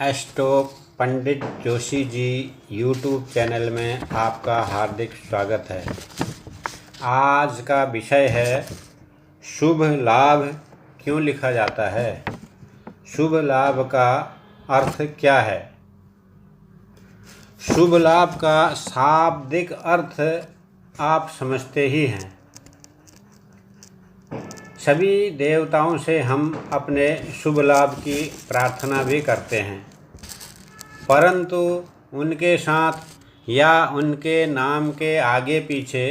Astro पंडित Joshi ji YouTube channel में आपका हार्दिक स्वागत है। आज का विषय है शुभ लाभ क्यों लिखा जाता है। शुभ लाभ का अर्थ क्या है। शुभ लाभ का शाब्दिक अर्थ आप समझते ही हैं। सभी देवताओं से हम अपने शुभ लाभ की प्रार्थना भी करते हैं, परंतु उनके साथ या उनके नाम के आगे पीछे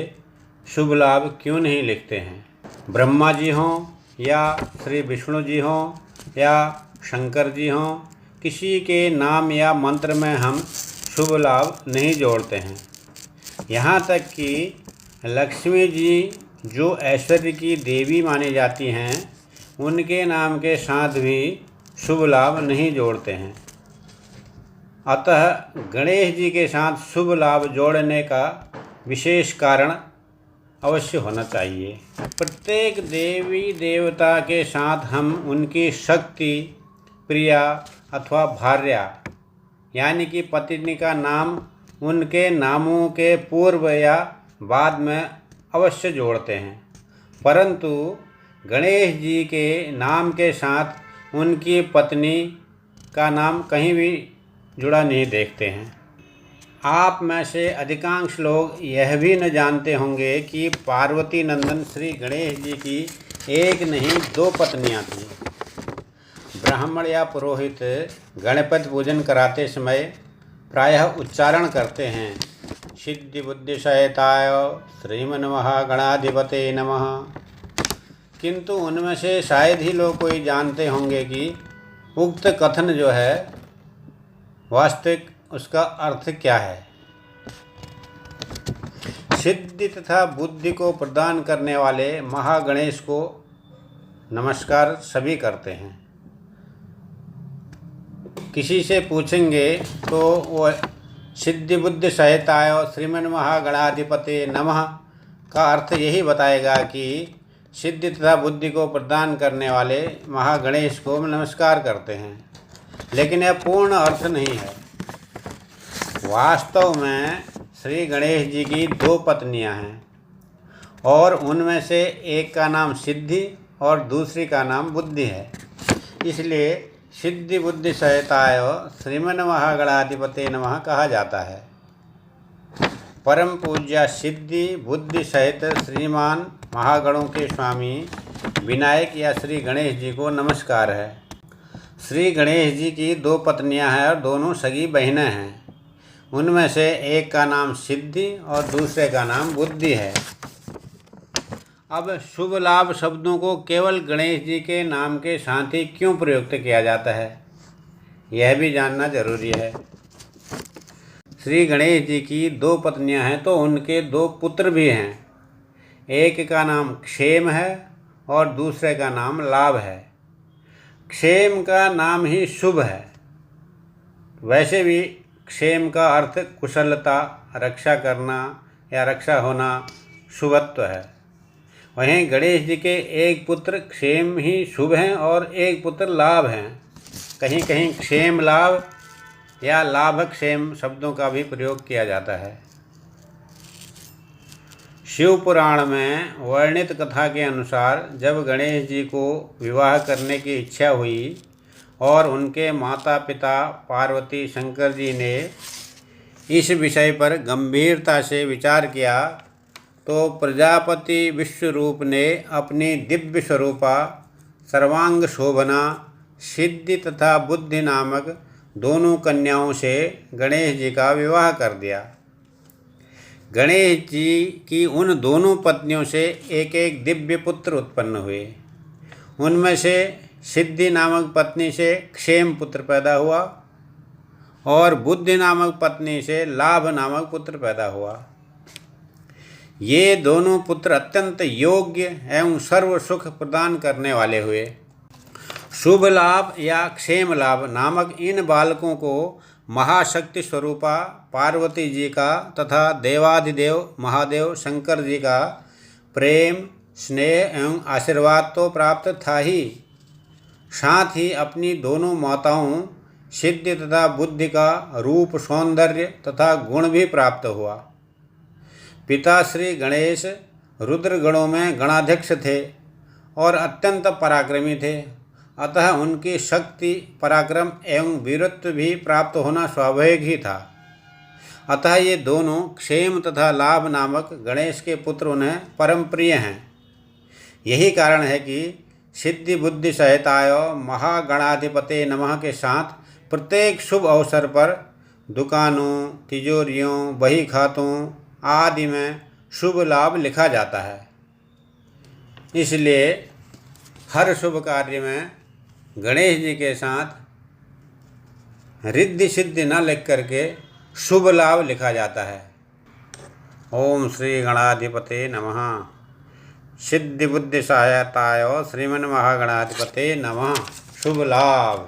शुभ लाभ क्यों नहीं लिखते हैं। ब्रह्मा जी हों या श्री विष्णु जी हों या शंकर जी हों, किसी के नाम या मंत्र में हम शुभ लाभ नहीं जोड़ते हैं। यहाँ तक कि लक्ष्मी जी जो ऐश्वर्य की देवी मानी जाती हैं, उनके नाम के साथ भी शुभ लाभ नहीं जोड़ते हैं। अतः गणेश जी के साथ शुभ लाभ जोड़ने का विशेष कारण अवश्य होना चाहिए। प्रत्येक देवी देवता के साथ हम उनकी शक्ति, प्रिया अथवा भार्या यानी कि पत्नी का नाम उनके नामों के पूर्व या बाद में अवश्य जोड़ते हैं, परंतु गणेश जी के नाम के साथ उनकी पत्नी का नाम कहीं भी जुड़ा नहीं देखते हैं। आप में से अधिकांश लोग यह भी न जानते होंगे कि पार्वती नंदन श्री गणेश जी की एक नहीं दो पत्नियां थीं। ब्राह्मण या पुरोहित गणपति पूजन कराते समय प्रायः उच्चारण करते हैं, सिद्धि बुद्धि सहिताय श्रीमन्महागणाधिपते नमः। किंतु उनमें से शायद ही लोग कोई जानते होंगे कि उक्त कथन जो है वास्तविक उसका अर्थ क्या है। सिद्धि तथा बुद्धि को प्रदान करने वाले महागणेश को नमस्कार सभी करते हैं। किसी से पूछेंगे तो वो सिद्धि बुद्धि सहिताय श्रीमन्महागणाधिपते नमः का अर्थ यही बताएगा कि सिद्धि तथा बुद्धि को प्रदान करने वाले महागणेश को नमस्कार करते हैं, लेकिन यह पूर्ण अर्थ नहीं है। वास्तव में श्री गणेश जी की दो पत्नियां हैं और उनमें से एक का नाम सिद्धि और दूसरी का नाम बुद्धि है। इसलिए सिद्धि बुद्धि सहिताय श्रीमन्महागणाधिपते नमः कहा जाता है। परम पूज्य सिद्धि बुद्धि सहित श्रीमान महागणों के स्वामी विनायक या श्री गणेश जी को नमस्कार है। श्री गणेश जी की दो पत्नियां हैं और दोनों सगी बहनें हैं। उनमें से एक का नाम सिद्धि और दूसरे का नाम बुद्धि है। अब शुभ लाभ शब्दों को केवल गणेश जी के नाम के साथ ही क्यों प्रयुक्त किया जाता है, यह भी जानना जरूरी है। श्री गणेश जी की दो पत्नियां हैं तो उनके दो पुत्र भी हैं। एक का नाम क्षेम है और दूसरे का नाम लाभ है। क्षेम का नाम ही शुभ है। वैसे भी क्षेम का अर्थ कुशलता, रक्षा करना या रक्षा होना, शुभत्व है। वहीं गणेश जी के एक पुत्र क्षेम ही शुभ हैं और एक पुत्र लाभ हैं। कहीं कहीं क्षेम लाभ या लाभ क्षेम शब्दों का भी प्रयोग किया जाता है। शिव पुराण में वर्णित कथा के अनुसार जब गणेश जी को विवाह करने की इच्छा हुई और उनके माता पिता पार्वती शंकर जी ने इस विषय पर गंभीरता से विचार किया तो प्रजापति विश्वरूप ने अपनी दिव्य स्वरूपा सर्वांग शोभना सिद्धि तथा बुद्धि नामक दोनों कन्याओं से गणेश जी का विवाह कर दिया। गणेश जी की उन दोनों पत्नियों से एक एक दिव्य पुत्र उत्पन्न हुए। उनमें से सिद्धि नामक पत्नी से क्षेम पुत्र पैदा हुआ और बुद्धि नामक पत्नी से लाभ नामक पुत्र पैदा हुआ। ये दोनों पुत्र अत्यंत योग्य एवं सर्व सुख प्रदान करने वाले हुए। शुभ लाभ या क्षेम लाभ नामक इन बालकों को महाशक्ति स्वरूपा पार्वती जी का तथा देवाधिदेव महादेव शंकर जी का प्रेम, स्नेह एवं आशीर्वाद तो प्राप्त था ही, साथ ही अपनी दोनों माताओं सिद्धि तथा बुद्धि का रूप, सौंदर्य तथा गुण भी प्राप्त हुआ। पिता श्री गणेश रुद्र गणों में गणाध्यक्ष थे और अत्यंत पराक्रमी थे, अतः उनकी शक्ति, पराक्रम एवं वीरत्व भी प्राप्त होना स्वाभाविक ही था। अतः ये दोनों क्षेम तथा लाभ नामक गणेश के पुत्र उन्हें परम प्रिय हैं। यही कारण है कि सिद्धि बुद्धि सहिताय महागणाधिपते नमः के साथ प्रत्येक शुभ अवसर पर दुकानों, तिजोरियों, बही खातों आदि में शुभ लाभ लिखा जाता है। इसलिए हर शुभ कार्य में गणेश जी के साथ रिद्धि सिद्धि न लिख करके शुभ लाभ लिखा जाता है। ओम श्री गणाधिपते नमः। सिद्धि बुद्धि सहायताय श्रीमन महागणाधिपते नमः। शुभ लाभ।